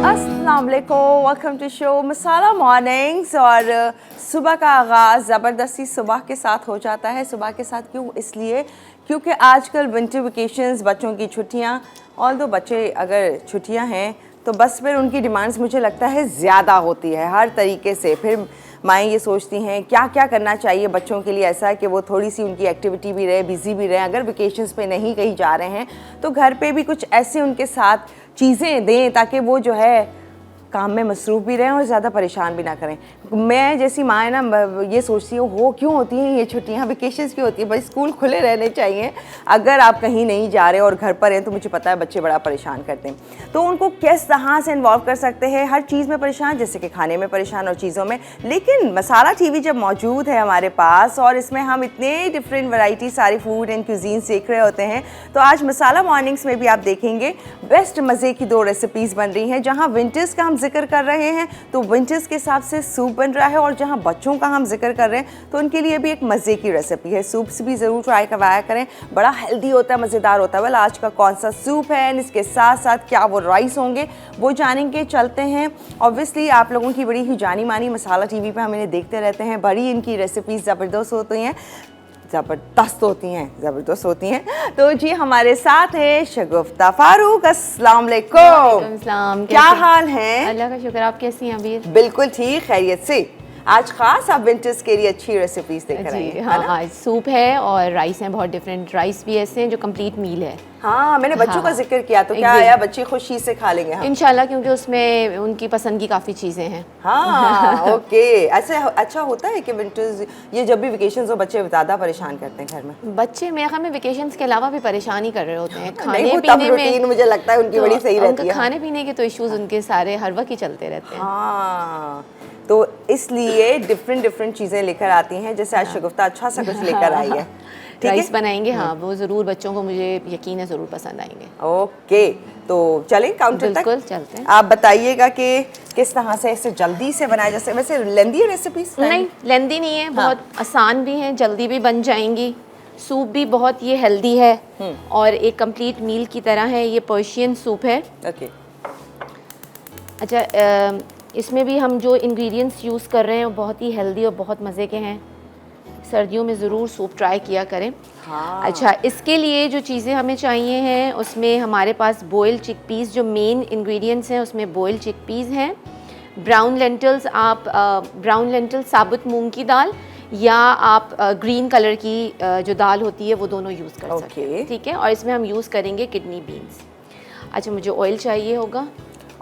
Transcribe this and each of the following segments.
अस्सलाम वालेकुम, welcome to show Masala Mornings. और सुबह का आगाज़ ज़बरदस्ती सुबह के साथ हो जाता है। सुबह के साथ क्यों? इसलिए क्योंकि आजकल विंटर वेकेशंस, बच्चों की छुट्टियां, ऑल दो बच्चे अगर छुट्टियां हैं तो बस फिर उनकी डिमांड्स मुझे लगता है ज़्यादा होती है हर तरीके से। फिर माएँ ये सोचती हैं क्या क्या करना चाहिए बच्चों के लिए ऐसा कि वो थोड़ी सी उनकी एक्टिविटी भी रहे, बिज़ी भी रहे। अगर वेकेशंस पे नहीं कहीं जा रहे हैं तो घर पे भी कुछ ऐसे उनके साथ चीज़ें दें ताकि वो जो है काम में मसरूफ़ भी रहें और ज़्यादा परेशान भी ना करें। मैं जैसी माँ है ना, ये सोचती हूँ हो क्यों होती हैं ये छुट्टियाँ, वेकेशंस क्यों होती है? भाई स्कूल खुले रहने चाहिए। अगर आप कहीं नहीं जा रहे और घर पर हैं तो मुझे पता है बच्चे बड़ा परेशान करते हैं, तो उनको किस तरह से इन्वॉल्व कर सकते हैं? हर चीज़ में परेशान, जैसे कि खाने में परेशान और चीज़ों में। लेकिन मसाला टीवी जब मौजूद है हमारे पास और इसमें हम इतने डिफरेंट वैरायटी सारी फूड एंड क्यूजीन सीख रहे होते हैं, तो आज मसाला मॉर्निंग्स में भी आप देखेंगे बेस्ट मज़े की 2 रेसिपीज़ बन रही हैं। जहाँ विंटर्स का हम जिक्र कर रहे हैं तो विंटर्स के हिसाब से सूप बन रहा है, और जहाँ बच्चों का हम जिक्र कर रहे हैं तो उनके लिए भी एक मज़े की रेसिपी है। सूप्स भी ज़रूर ट्राई करवाया करें, बड़ा हेल्दी होता है, मज़ेदार होता है। वेल, आज का कौन सा सूप है एंड इसके साथ साथ क्या वो राइस होंगे वो जानेंगे। चलते हैं। ऑब्वियसली आप लोगों की बड़ी ही जानी मानी मसाला टीवी पे हम इन्हें देखते रहते हैं, बड़ी इनकी रेसिपीज़ ज़बरदस्त होती हैं, ज़बरदस्त होती हैं। तो जी हमारे साथ है शगुफ्ता फारूक। अस्सलाम वालेकुम, क्या हाल है? अल्लाह का शुक्र, आप कैसी हैं अबीर? बिल्कुल ठीक, खैरियत से। आज खास आप विंटर्स के लिए अच्छी रेसिपीज देख रहे हैं। हाँ, आज सूप है और राइस हैं, बहुत डिफरेंट राइस भी ऐसे हैं जो कंप्लीट मील है। हाँ, मैंने बच्चों का जिक्र किया तो क्या आया, बच्चे खुशी से खा लेंगे हम इंशाल्लाह, क्योंकि उसमें उनकी पसंद की काफ़ी चीज़ें हैं। हाँ ओके। ऐसे अच्छा होता है कि विंटर्स ये जब भी वेकेशंस हो बच्चे ज़्यादा परेशान करते हैं घर में। बच्चे मेरे ख्याल में वेकेशंस के अलावा भी परेशान ही कर रहे होते हैं। खाने नहीं, पीने में मुझे लगता है उनकी बड़ी सही रहती है। खाने पीने के तो इश्यूज उनके सारे हर वक्त ही चलते रहते हैं। हाँ, तो इसलिए डिफरेंट चीज़ें लेकर आती हैं। जैसे आज शगुफ्ता अच्छा सा कुछ लेकर आई है। राइस बनाएंगे, हाँ वो ज़रूर बच्चों को, मुझे यकीन है ज़रूर पसंद आएंगे। ओके, तो चलें काउंटर तक। बिल्कुल चलते हैं। आप बताइएगा कि किस तरह से इसे जल्दी से बनाया जा सकता है। वैसे लेंदी है रेसिपीज? नहीं, लेंदी नहीं है, बहुत आसान भी है, जल्दी भी बन जाएंगी। सूप भी बहुत ये हेल्दी है और एक कंप्लीट मील की तरह है। ये पर्शियन सूप है। ओके। अच्छा, इसमें भी हम जो इंग्रेडिएंट्स यूज़ कर रहे हैं वो बहुत ही हेल्दी और बहुत मज़े के हैं। सर्दियों में ज़रूर सूप ट्राई किया करें। हाँ। अच्छा, इसके लिए जो चीज़ें हमें चाहिए हैं उसमें हमारे पास बॉयल चिकपीस, जो मेन इंग्रेडिएंट्स हैं उसमें बॉयल चिकपीस हैं, ब्राउन लेंटल्स, आप ब्राउन लेंटल साबुत मूंग की दाल, या आप ग्रीन कलर की जो दाल होती है वो दोनों यूज़ कर सकते हैं। ठीक है, और इसमें हम यूज़ करेंगे किडनी बीन्स। अच्छा, मुझे ऑयल चाहिए होगा,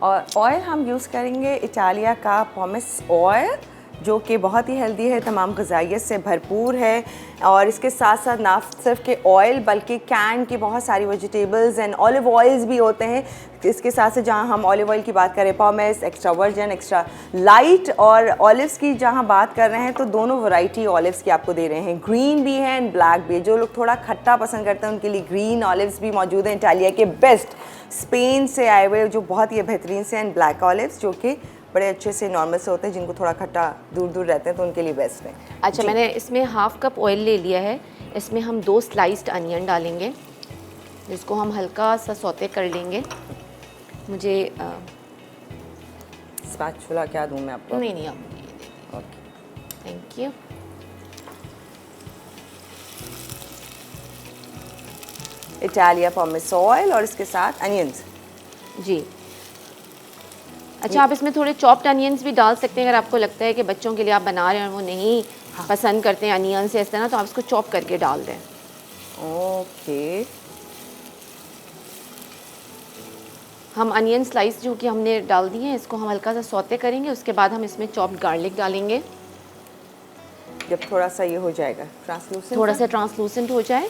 और ऑयल हम यूज़ करेंगे इटालिया का पॉमिस ऑयल, जो कि बहुत ही हेल्दी है, तमाम ग़िज़ाइयत से भरपूर है। और इसके साथ साथ ना सिर्फ के ऑयल बल्कि कैन की बहुत सारी वेजिटेबल्स एंड ऑलिव ऑयल्स भी होते हैं। इसके साथ से जहाँ हम ऑलिव ऑयल की बात करें, पॉमेस, एक्स्ट्रा वर्जिन, एक्स्ट्रा लाइट, और ऑलिव्स की जहाँ बात कर रहे हैं तो दोनों वैरायटी ऑलिव्स की आपको दे रहे हैं। ग्रीन भी है एंड ब्लैक भी है। जो लोग थोड़ा खट्टा पसंद करते हैं उनके लिए ग्रीन ऑलिव्स भी मौजूद हैं, इटालिया के बेस्ट, स्पेन से आए हुए जो बहुत ही बेहतरीन से, एंड ब्लैक ऑलिव्स जो कि बड़े अच्छे से नॉर्मल से होते हैं, जिनको थोड़ा खट्टा दूर रहते हैं तो उनके लिए बेस्ट है। अच्छा, मैंने इसमें हाफ कप ऑयल ले लिया है। इसमें हम 2 स्लाइस्ड अनियन डालेंगे, जिसको हम हल्का सा सौते कर लेंगे। मुझे स्पैचुला क्या दूं मैं आपको? नहीं, आप ये दें। Okay, thank you. Italia pomace oil और इसके साथ अनियंस। जी। अच्छा, आप इसमें थोड़े चॉप्ड अनियंस भी डाल सकते हैं अगर आपको लगता है कि बच्चों के लिए आप बना रहे हैं और वो नहीं पसंद करते हैं अनियन से इस तरह, तो आप इसको चॉप करके डाल दें। ओके। हम अनियन स्लाइस जो कि हमने डाल दिए हैं, इसको हम हल्का सा सौते करेंगे। उसके बाद हम इसमें चॉप्ड गार्लिक डालेंगे। जब थोड़ा सा ये हो जाएगा ट्रांसलूसेंट, थोड़ा सा ट्रांसलूसेंट हो जाए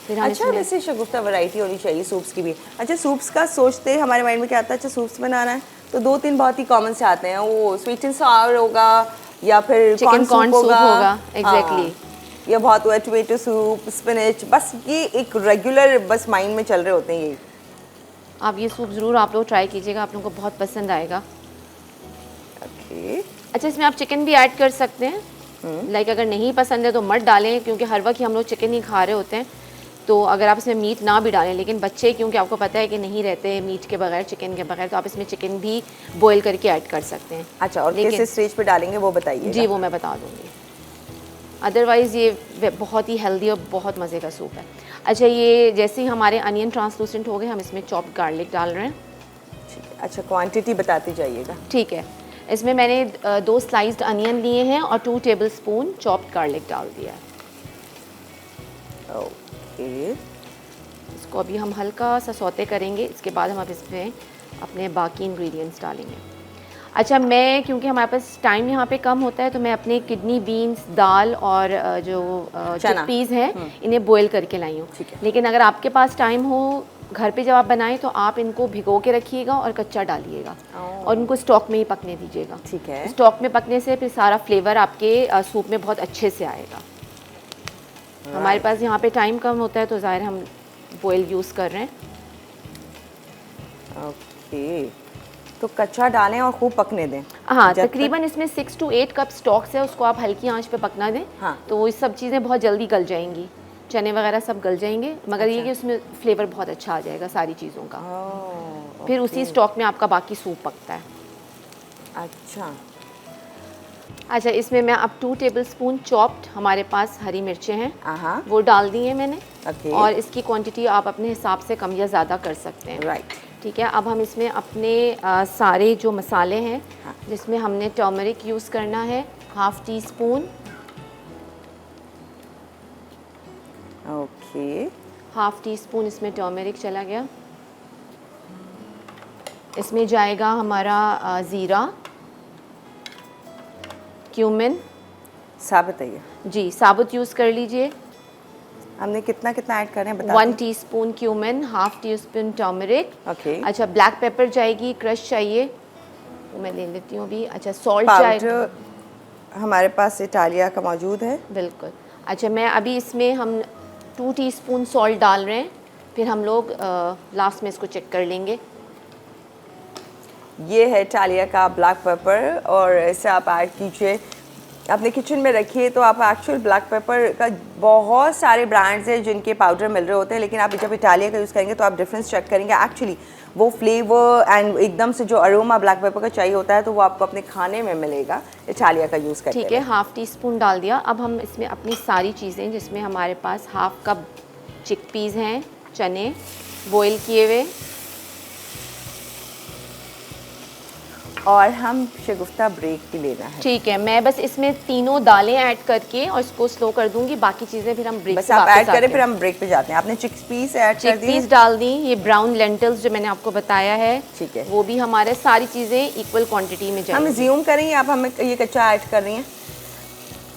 फिर हम अच्छा, वैसे शगुफ्ता वैरायटी होनी चाहिए सूप्स की भी। अच्छा, सूप्स का सोचते हमारे माइंड में क्या आता है, अच्छा सूप्स बनाना है तो 2-3 बहुत ही कॉमन से आते हैं। वो स्वीट एंड सावर होगा या फिर चिकन कॉर्न सूप होगा। एग्जैक्टली। या बहुत हुआ टोमेटो सूप, स्पिनच, बस ये एक रेगुलर बस माइंड में चल रहे होते हैं ये। आप ये सूप ज़रूर आप लोग ट्राई कीजिएगा, आप लोगों को बहुत पसंद आएगा। ओके। अच्छा, इसमें आप चिकन भी ऐड कर सकते हैं। लाइक अगर नहीं पसंद है तो मत डालें, क्योंकि हर वक्त हम लोग चिकन ही खा रहे होते हैं। तो अगर आप इसमें मीट ना भी डालें, लेकिन बच्चे क्योंकि आपको पता है कि नहीं रहते मीट के बगैर, चिकन के बगैर, तो आप इसमें चिकन भी बॉईल करके ऐड कर सकते हैं। अच्छा, और किस स्टेज पे डालेंगे वो बताइए। जी वो मैं बता दूँगी। अदरवाइज़ ये बहुत ही हेल्दी और बहुत मज़े का सूप है। अच्छा, ये जैसे ही हमारे अनियन ट्रांसलूसेंट हो गए, हम इसमें चॉप्ड गार्लिक डाल रहे हैं। अच्छा, क्वांटिटी बताती जाइएगा। ठीक है, इसमें मैंने 2 स्लाइस्ड अनियन लिए हैं और 2 टेबलस्पून चॉप्ड गार्लिक डाल दिया है। ओके, इसको अभी हम हल्का सा सौते करेंगे, इसके बाद हम अब इसमें अपने बाकी इंग्रेडिएंट्स डालेंगे। अच्छा, मैं क्योंकि हमारे पास टाइम यहाँ पे कम होता है, तो मैं अपने किडनी बीन्स, दाल और जो चिकपीस हैं इन्हें बॉईल करके लाई हूँ। लेकिन अगर आपके पास टाइम हो घर पे जब आप बनाएं तो आप इनको भिगो के रखिएगा और कच्चा डालिएगा और इनको स्टॉक में ही पकने दीजिएगा। ठीक है। स्टॉक में पकने से फिर सारा फ्लेवर आपके सूप में बहुत अच्छे से आएगा। हमारे पास यहाँ पे टाइम कम होता है तो ज़ाहिर हम बॉयल यूज़ कर रहे हैं। ओके, तो कच्चा डालें और खूब पकने दें। हाँ, तकरीबन इसमें 6 to 8 कप स्टॉक्स है, उसको आप हल्की आंच पे पकना दें। हाँ। तो वो सब चीज़ें बहुत जल्दी गल जाएंगी, चने वगैरह सब गल जाएंगे, मगर ये कि उसमें फ्लेवर बहुत अच्छा आ जाएगा सारी चीज़ों का। फिर उसी स्टॉक में आपका बाकी सूप पकता है। अच्छा, इसमें मैं अब 2 टेबलस्पून चॉप्ड हमारे पास हरी मिर्चें हैं वो डाल दी हैं मैंने। और इसकी क्वांटिटी आप अपने हिसाब से कम या ज़्यादा कर सकते हैं। राइट। ठीक है, अब हम इसमें अपने सारे जो मसाले हैं, जिसमें हमने टर्मरिक यूज़ करना है 1/2 टीस्पून। ओके, 1/2 टीस्पून इसमें टर्मरिक चला गया। इसमें जाएगा हमारा ज़ीरा, क्यूमिन साबुत है ये? जी साबुत यूज़ कर लीजिए। हमने कितना कितना ऐड करें बता 1 teaspoon cumin, 1/2 teaspoon turmeric. Okay. अच्छा, ब्लैक पेपर जाएगी, क्रश चाहिए वो मैं ले लेती हूँ अभी। अच्छा, सॉल्ट जाएगा, हमारे पास इटालिया का मौजूद है। बिल्कुल। अच्छा, मैं अभी इसमें हम 2 टीस्पून सॉल्ट डाल रहे हैं, फिर हम लोग लास्ट में इसको चेक कर लेंगे। ये है इटालिया का ब्लैक पेपर और इसे आप ऐड कीजिए, अपने किचन में रखिए। तो आप एक्चुअल ब्लैक पेपर का बहुत सारे ब्रांड्स हैं जिनके पाउडर मिल रहे होते हैं, लेकिन आप जब इटालिया का यूज़ करेंगे तो आप डिफरेंस चेक करेंगे। एक्चुअली वो फ्लेवर एंड एकदम से जो अरोमा ब्लैक पेपर का चाहिए होता है तो वो आपको अपने खाने में मिलेगा इटालिया का यूज़ करके। ठीक है, 1/2 टीस्पून डाल दिया। अब हम इसमें अपनी सारी चीज़ें, जिसमें हमारे पास 1/2 कप चिकपीस हैं, चने बॉईल किए हुए, और हम शगुफ्ता ब्रेक भी लेना है। ठीक है, मैं बस इसमें तीनों दालें ऐड करके और इसको स्लो कर दूंगी, बाकी चीज़ें फिर हम ब्रेक बस आप ऐड करें फिर हम ब्रेक पे जाते हैं। आपने चिकपीस ऐड कर दी, चिकपीस डाल दी, ये ब्राउन लेंटल्स जो मैंने आपको बताया है, ठीक है, वो भी हमारे सारी चीज़ें इक्वल क्वांटिटी में जाएंगी। हम ज़्यूम करेंगे आप हमें ये कच्चा ऐड कर रही हैं,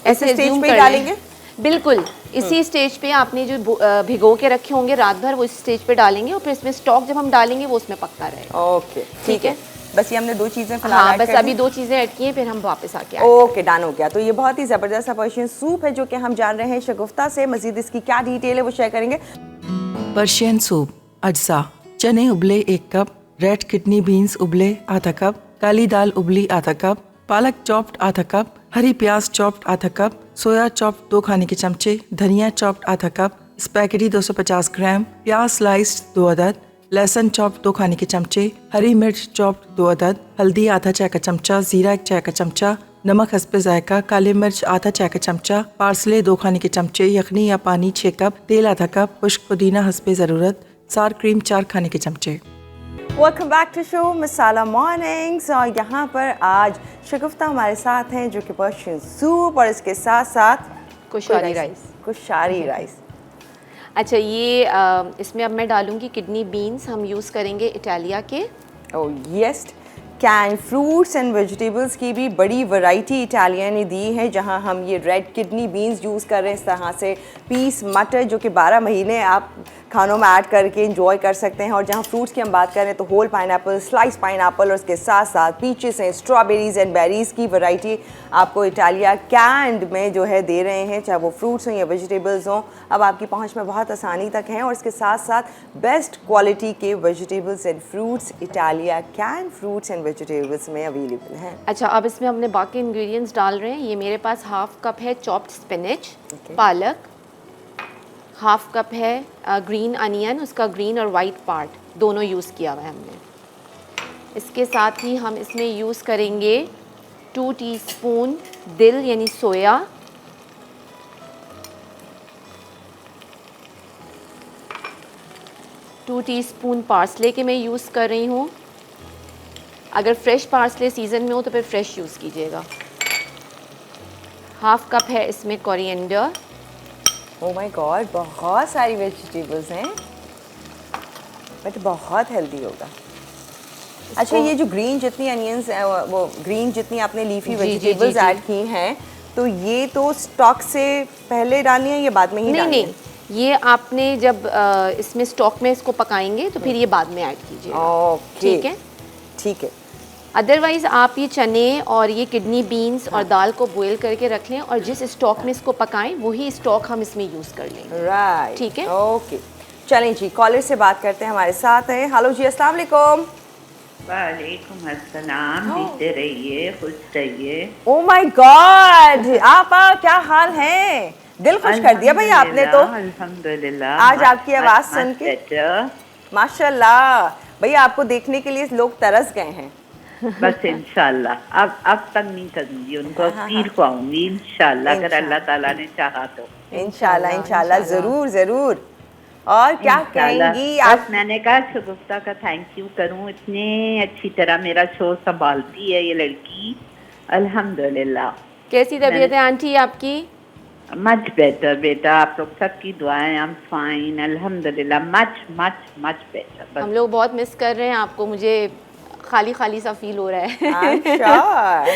ऐसे स्टेज पे डालेंगे? बिल्कुल, इसी स्टेज पे आपने जो भिगो के रखे होंगे रात भर वो इस स्टेज पे डालेंगे और फिर इसमें स्टॉक जब हम डालेंगे वो उसमें पकता रहेगा। ओके, ठीक है। बस ये हमने 2 चीज़ें हाँ, बस अभी 2 चीज़ें ऐड की हैं, फिर हम वापस आके ओके, डन हो गया। तो ये बहुत ही ज़बरदस्त सा पर्शियन सूप है जो कि हम जान रहे हैं शगुफ्ता से। मज़ीद इसकी क्या डिटेल है वो शेयर करेंगे। पर्शियन सूप अज्जा: चने उबले 1 कप, रेड किडनी बीन्स उबले आधा कप, काली दाल उबली आधा कप, पालक चॉप्ड आधा कप, हरी प्याज चॉप्ड आधा कप, सोया चॉप्ड 2 खाने के चमचे, धनिया चॉप्ड आधा कप, स्पैगेटी 250 ग्राम, प्याज स्लाइस्ड 2 अदद, लहसुन चॉप्ड 2 खाने के चमचे, हरी मिर्च चॉप्ड 2 अदद, हल्दी आधा चाय का चमचा, जीरा 1 चाय का चमचा, नमक हस्बे जायका, काली मिर्च आधा चाय का चमचा, पार्सले 2 खाने के चमचे, यखनी या पानी 6 कप, तेल आधा कप, खुश्क पुदीना हस्बे ज़रूरत, सार क्रीम 4 खाने के चमचे। Welcome back to show Masala Mornings. और यहाँ पर आज शगुफ्ता हमारे साथ हैं जो कि पर्शियन सूप और इसके साथ साथ कुशारी राइस। अच्छा, ये इसमें अब मैं डालूंगी किडनी बीन्स, हम यूज़ करेंगे इटालिया के। Oh yes, can fruits and vegetables की भी बड़ी वैरायटी इटालिया ने दी है, जहां हम ये रेड किडनी बीन्स यूज़ कर रहे हैं। इस तरह से पीस मटर जो कि 12 महीने आप खानों में ऐड करके इंजॉय कर सकते हैं। और जहां फ्रूट्स की हम बात करें तो होल पाइनएप्पल, स्लाइस पाइनएप्पल और उसके साथ साथ पीचेस हैं, स्ट्रॉबेरीज एंड बेरीज की वैरायटी आपको इटालिया कैंड में जो है दे रहे हैं, चाहे वो फ्रूट्स हों या वेजिटेबल्स हों। अब आपकी पहुंच में बहुत आसानी तक हैं और इसके साथ साथ बेस्ट क्वालिटी के vegetables and fruits Italia canned fruits and vegetables में अवेलेबल हैं। अच्छा, अब इसमें हमने बाकी इंग्रेडिएंट्स डाल रहे हैं। ये मेरे पास 1/2 कप है चॉप्ड स्पिनच, पालक, हाफ कप है ग्रीन अनियन, उसका ग्रीन और वाइट पार्ट दोनों यूज़ किया हुआ है हमने। इसके साथ ही हम इसमें यूज़ करेंगे 2 टीस्पून दिल यानी सोया, 2 टीस्पून पार्सले के मैं यूज़ कर रही हूँ। अगर फ्रेश पार्सले सीज़न में हो तो फिर फ्रेश यूज़ कीजिएगा। हाफ कप है इसमें कोरिएंडर। ओह माय गॉड, बहुत सारी वेजिटेबल्स हैं, बट बहुत हेल्दी होगा। अच्छा, ये जो ग्रीन जितनी अनियंस वो ग्रीन जितनी आपने लीफी जी, जी, वेजिटेबल्स जी, जी। ऐड की हैं, तो ये तो स्टॉक से पहले डालनी है या बाद में ही नहीं डालनी नहीं, ये आपने जब इसमें स्टॉक में इसको पकाएंगे तो फिर ये बाद में ऐड कीजिएगा। ओके, ठीक है। ठीक है। अदरवाइज़ आप ये चने और ये किडनी बीन्स और दाल को बॉईल करके रख लें और जिस स्टॉक में इसको पकाएं वही स्टॉक हम इसमें यूज़ कर लेंगे। राइट, ठीक है। ओके, चलें जी, कॉलर से बात करते हैं, हमारे साथ हैं। हेलो जी, अस्सलाम वालेकुम। वालेकुम अस्सलाम, जीते रहिए, खुश रहिए। ओह माय गॉड, आपा क्या हाल है? दिल खुश कर दिया भाई आपने तो। अल्हम्दुलिल्लाह। आज आपकी आवाज़ सुन के माशाल्लाह भैया, आपको देखने के लिए लोग तरस गए हैं। बस इंशाल्लाह अब तक नहीं करूंगी उनको, पीर को आऊंगी इंशाल्लाह, अगर अल्लाह ताला ने चाहा तो। इंशाल्लाह इंशाल्लाह, ज़रूर ज़रूर। और क्या इंशाल्लाह। कहेंगी बस आप? मैंने कहा शगुफ्ता का थैंक यू करूं, इतने अच्छी तरह मेरा शो संभालती है ये लड़की, अल्हम्दुलिल्लाह। कैसी तबीयत है आंटी आपकी? मच बेटर बेटा, आप लोग सबकी दुआएं, आई एम फाइन अल्हम्दुलिल्लाह, मच मच मच बेटर। हम लोग बहुत मिस कर रहे हैं आपको, मुझे खाली खाली सा फील हो रहा है। I'm sure।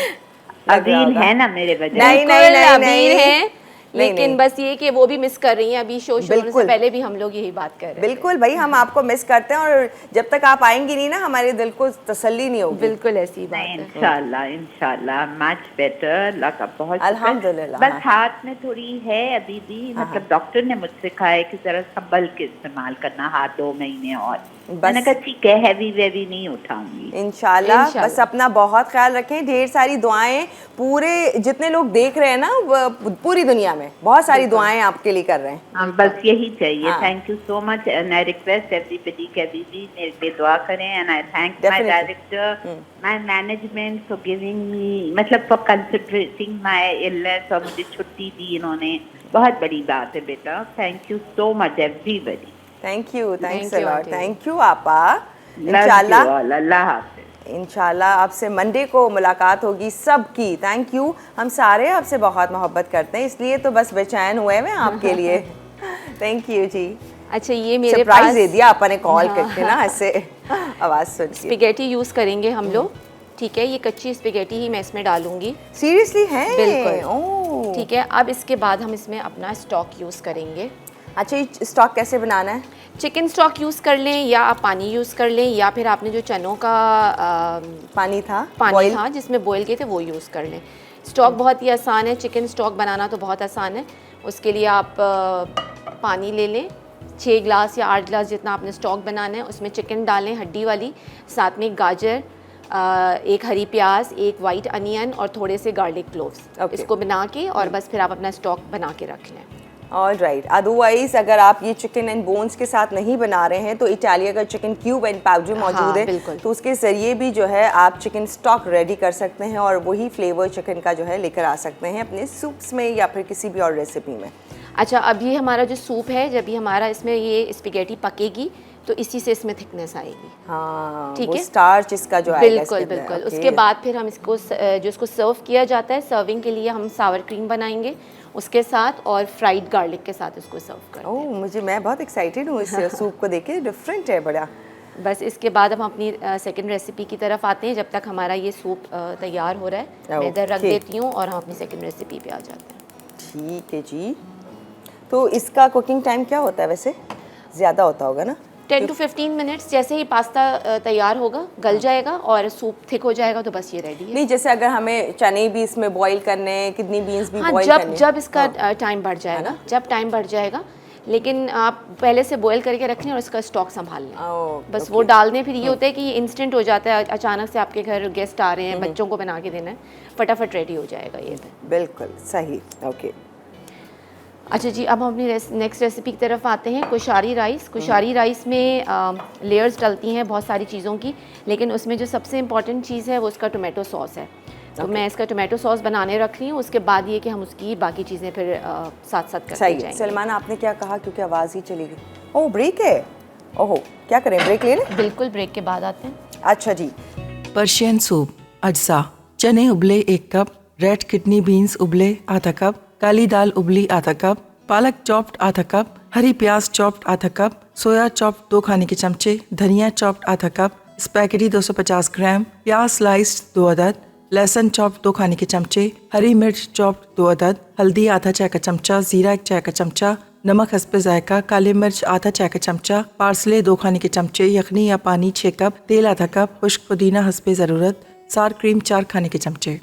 अबीर है ना मेरे वजह। नहीं, बिल्कुल, नहीं, अबीर नहीं। हैं, नहीं, लेकिन नहीं। बस ये कि वो भी मिस कर रही हैं। अभी शो शुरू होने से बिल्कुल। पहले भी हम लोग यही बात कर रहे हैं। बिल्कुल भाई, हम आपको मिस करते हैं और जब तक आप आएंगी नहीं ना, हमारे दिल को तसल्ली नहीं होगी। बिल्कुल ऐसी बात है। इंशाल्लाह इंशाल्लाह, मच बेटर, अल्लाह का बहुत शुक्र। अल्हम्दुलिल्लाह। बस हाथ में थोड़ी है अभी भी, मतलब डॉक्टर ने मुझसे कहा है कि जरा संभल के इस्तेमाल करना हाथ 2 महीने और। मैंने कहा ठीक है, हैवी वेवी नहीं उठाऊंगी इंशाल्लाह। इंशाल्लाह। बस अपना बहुत ख्याल रखें, ढेर सारी दुआएं, पूरे जितने लोग देख रहे हैं ना, पूरी दुनिया में बहुत सारी दुआएं आपके लिए कर रहे हैं। हाँ, बस यही चाहिए। हाँ। Thank you so much and I request everybody के अभी भी मेरे लिए दुआ करें and I thank my Definitely. Director, my management for giving me, मतलब फॉर कंसिडरेटिंग माय इलनेस, और मुझे छुट्टी दी इन्होंने, बहुत बड़ी बात है बेटा। Thank you so much everybody. Thanks Thank a you, lot, aunty. Thank you आपा। इंशाल्लाह अल्लाह हाफिज। इंशाल्लाह आपसे मंडे को मुलाकात होगी सबकी। थैंक यू, हम सारे आपसे बहुत मोहब्बत करते हैं, इसलिए तो बस बेचैन हुए हैं आपके लिए। थैंक यू जी। अच्छा, ये मेरे सरप्राइज पास दे दिया आपने कॉल करके ना, ऐसे आवाज़ सुन के। स्पेगेटी यूज़ करेंगे हम लोग। ठीक है, ये कच्ची स्पेगेटी ही मैं इसमें डालूंगी। सीरियसली है? बिल्कुल। ओह, ठीक है, अब इसके बाद हम इसमें अपना स्टॉक यूज़ करेंगे। अच्छा, ये स्टॉक कैसे बनाना है? चिकन स्टॉक यूज़ कर लें या आप पानी यूज़ कर लें, या फिर आपने जो चनों का पानी था, पानी boil? था जिसमें बॉईल किए थे वो यूज़ कर लें। स्टॉक बहुत ही आसान है, चिकन स्टॉक बनाना तो बहुत आसान है। उसके लिए आप पानी ले लें, 6 ग्लास या 8 ग्लास जितना आपने स्टॉक बनाना है, उसमें चिकन डालें हड्डी वाली, साथ में एक गाजर, एक हरी प्याज, एक वाइट अनियन और थोड़े से गार्लिक क्लोव्स। Okay. इसको बना के और बस फिर आप अपना स्टॉक बना के रख लें। All right. अदरवाइज अगर आप ये चिकन एंड बोन्स के साथ नहीं बना रहे हैं तो इटालिया का चिकन क्यूब एंड पाउडर मौजूद है, बिल्कुल। तो उसके ज़रिए भी जो है आप चिकन स्टॉक रेडी कर सकते हैं और वही फ्लेवर चिकन का जो है लेकर आ सकते हैं अपने सूप्स में या फिर किसी भी और रेसिपी में। अच्छा, अभी हमारा जो सूप है, जब भी हमारा इसमें ये स्पेगेटी पकेगी तो इसी से इसमें थिकनेस आएगी। हाँ, ठीक वो है। स्टार्च इसका जो आएगा बिल्कुल इसके अंदर। बिल्कुल। Okay. उसके बाद फिर हम इसको जो इसको सर्व किया जाता है, सर्विंग के लिए हम सावर क्रीम बनाएंगे उसके साथ और फ्राइड गार्लिक के साथ इसको सर्व करें। ओह, मैं बहुत एक्साइटेड हूँ इस सूप को देख के, डिफरेंट है बड़ा। बस इसके बाद अब हम अपनी सेकंड रेसिपी की तरफ आते हैं। जब तक हमारा ये सूप तैयार हो रहा है, मैं इधर रख Okay. देती हूँ और हम अपनी सेकंड रेसिपी पे आ जाते हैं। ठीक है जी। तो इसका कुकिंग टाइम क्या होता है वैसे? ज़्यादा होता होगा ना? 10 to 15 मिनट्स। जैसे ही पास्ता तैयार होगा, गल जाएगा और सूप थिक हो जाएगा तो बस ये रेडी है। नहीं, जैसे अगर हमें चने भी इसमें बॉईल करने हैं, किडनी बीन्स भी हाँ, बॉईल जब करने जब इसका टाइम बढ़ जाएगा, ना? जब टाइम बढ़ जाएगा, लेकिन आप पहले से बॉईल करके रख लें और इसका स्टॉक संभाल लें। बस वो डाल दें। फिर ये होता है कि ये इंस्टेंट हो जाता है, अचानक से आपके घर गेस्ट आ रहे हैं, बच्चों को बना के देना है, फटाफट रेडी हो जाएगा ये। बिल्कुल सही। ओके, अच्छा जी, अब हम अपनी नेक्स्ट रेसिपी की तरफ आते हैं। कुशारी राइस। कुशारी राइस में लेयर्स डलती हैं बहुत सारी चीज़ों की, लेकिन उसमें जो सबसे इम्पॉर्टेंट चीज़ है वो उसका टोमेटो सॉस है। तो मैं इसका टोमेटो सॉस बनाने रख रही हूँ, उसके बाद ये कि हम उसकी बाकी चीज़ें फिर साथ साथ करते सही है। जाएंगे। सलमान आपने क्या कहा, क्योंकि आवाज़ ही चली गई। ओह ब्रेक है, ओहो क्या करें, ब्रेक ले लें? बिल्कुल, ब्रेक के बाद आते हैं। अच्छा जी। पर्शियन सूप अज्जा, चने उबले 1 कप, रेड किडनी बीन्स उबले आधा कप, काली दाल उबली आधा कप, पालक चॉप्ड आधा कप, हरी प्याज चॉप्ड आधा कप, सोया चॉप्ड 2 खाने के चमचे, धनिया चॉप्ड आधा कप, स्पैगेटी 250 ग्राम, प्याज स्लाइस्ड 2 अदद, लहसुन चॉप्ड 2 खाने के चमचे, हरी मिर्च चॉप्ड 2 अदद, हल्दी आधा चाय का चमचा, जीरा 1 चाय का चमचा, नमक हस्बे जायका, काली मिर्च आधा चाय का चमचा, पार्सले 2 खाने के चमचे, यखनी या पानी 6 कप, तेल आधा कप, खुश्क पुदीना हस्बे ज़रूरत, सार क्रीम 4 खाने के चमचे।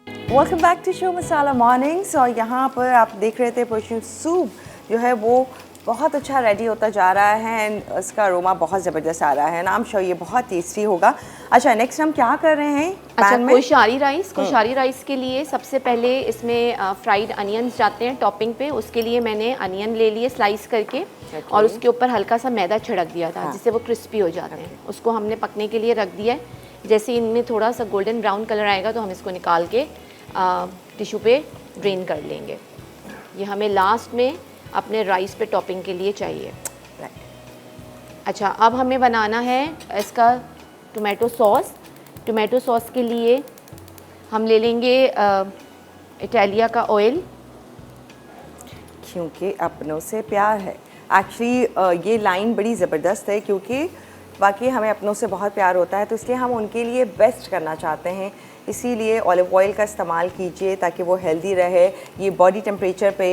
Welcome back to show Masala Mornings. और यहाँ पर आप देख रहे थे पर्शियन सूप जो है वो बहुत अच्छा रेडी होता जा रहा है एंड उसका अरोमा बहुत ज़बरदस्त आ रहा है ना, आई एम श्योर ये बहुत टेस्टी होगा। अच्छा नेक्स्ट हम क्या कर रहे हैं अच्छा, पैन में? कोशारी राइस। कोशारी राइस के लिए सबसे पहले इसमें फ्राइड अनियंस जाते हैं टॉपिंग पे। उसके लिए मैंने अनियन ले लिए स्लाइस करके और उसके ऊपर हल्का सा मैदा छिड़क दिया था जिससे वो क्रिस्पी हो जाते हैं। उसको हमने पकने के लिए रख दिया है। जैसे इनमें थोड़ा सा गोल्डन ब्राउन कलर आएगा तो हम इसको निकाल के टिश्यू पे ड्रेन कर लेंगे। ये हमें लास्ट में अपने राइस पे टॉपिंग के लिए चाहिए। अच्छा, अब हमें बनाना है इसका टोमेटो सॉस। टोमेटो सॉस के लिए हम ले लेंगे इटालिया का ऑयल। क्योंकि अपनों से प्यार है। एक्चुअली ये लाइन बड़ी ज़बरदस्त है क्योंकि वाकई हमें अपनों से बहुत प्यार होता है, तो इसलिए हम उनके लिए बेस्ट करना चाहते हैं। इसीलिए ऑलिव ऑयल का इस्तेमाल कीजिए ताकि वो हेल्दी रहे। ये बॉडी टेम्परेचर पे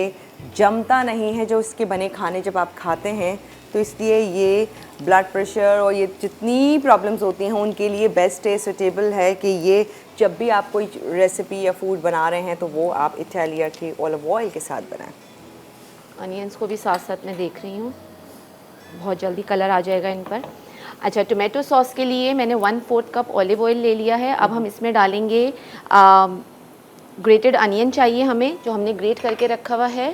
जमता नहीं है जो इसके बने खाने जब आप खाते हैं, तो इसलिए ये ब्लड प्रेशर और ये जितनी प्रॉब्लम्स होती हैं उनके लिए बेस्ट है, सूटेबल है कि ये जब भी आप कोई रेसिपी या फूड बना रहे हैं तो वो आप इटालिया के ऑलिव ऑयल के साथ बनाएं। अनियंस को भी साथ साथ मैं देख रही हूँ, बहुत जल्दी कलर आ जाएगा इन पर। अच्छा, टोमेटो सॉस के लिए मैंने 1/4 कप ऑलिव ऑयल ले लिया है। अब हम इसमें डालेंगे ग्रेटेड अनियन चाहिए हमें, जो हमने ग्रेट करके रखा हुआ है।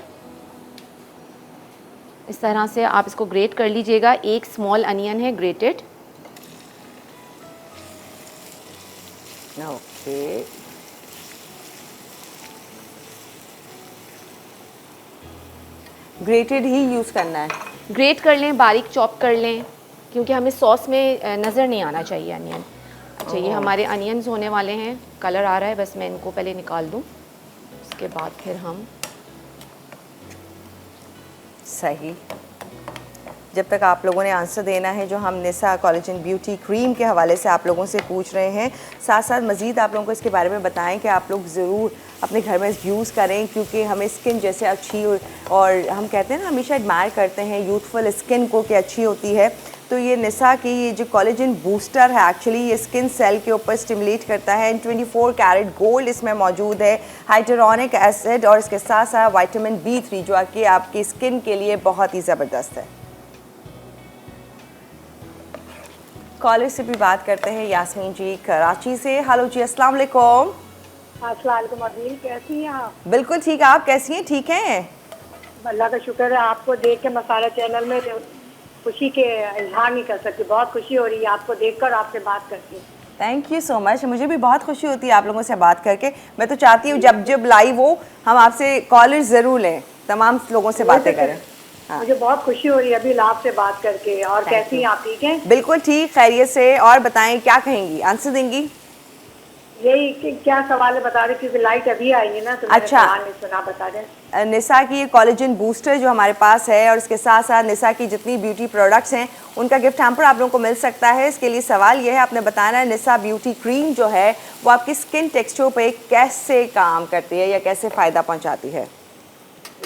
इस तरह से आप इसको ग्रेट कर लीजिएगा। 1 स्मॉल अनियन है ग्रेटेड। ओके, ग्रेटेड ही यूज़ करना है। ग्रेट कर लें, बारीक चॉप कर लें, क्योंकि हमें सॉस में नज़र नहीं आना चाहिए अनियन। अच्छा, ये हमारे अनियंस होने वाले हैं। कलर आ रहा है, बस मैं इनको पहले निकाल दूँ, उसके बाद फिर हम सही। जब तक आप लोगों ने आंसर देना है जो हम निसा कोलेजन ब्यूटी क्रीम के हवाले से आप लोगों से पूछ रहे हैं, साथ साथ मज़ीद आप लोगों को इसके बारे में बताएं कि आप लोग ज़रूर अपने घर में यूज़ करें, क्योंकि हमें स्किन जैसे अच्छी और हम कहते हैं ना, हमेशा एडमायर करते हैं यूथफुल स्किन को कि अच्छी होती है। तो ये निसा की ये जो कोलेजन बूस्टर है एक्चुअली ये स्किन सेल के ऊपर स्टिमुलेट करता है। 24 कैरेट गोल्ड इसमें मौजूद है, हाइड्रोनिक एसिड और इसके साथ साथ विटामिन B3 जो कि आपकी स्किन के लिए बहुत ही ज़बरदस्त है। कॉलर से भी बात करते हैं, यास्मीन जी कराची से। हेलो जी, अस्सलाम वालेकुम। अस्सलाम वालेकुम अदील, कैसी हैं आप? बिल्कुल ठीक, आप कैसी हैं? ठीक हैं, अल्लाह का शुक्र है। आपको देख के मसाला चैनल में खुशी के इजहार नहीं कर सकती, बहुत खुशी हो रही है आपको देखकर, आपसे बात करके। Thank you so much. मुझे भी बहुत खुशी होती है आप लोगों से बात करके। मैं तो चाहती हूँ जब जब लाइव हो हम आपसे कॉलर ज़रूर लें, तमाम लोगों से बातें करें। हाँ। मुझे बहुत खुशी हो रही है अभी लाभ से बात करके। और कैसी हैं आप? ठीक हैं? बिल्कुल ठीक, खैरियत से। और बताएं क्या कहेंगी, आंसर देंगी? यही कि क्या सवाल है बता रहे, क्योंकि लाइट अभी आई है ना, तो मैंने अच्छा। सवाल नहीं सुना, बता दें। निसा की ये कोलेजन बूस्टर जो हमारे पास है और इसके साथ साथ निसा की जितनी ब्यूटी प्रोडक्ट्स हैं उनका गिफ्ट हैम्पर आप लोगों को मिल सकता है। इसके लिए सवाल ये है, आपने बताना है निसा ब्यूटी क्रीम जो है वो आपकी स्किन टेक्सचर पे कैसे काम करती है या कैसे फ़ायदा पहुँचाती है?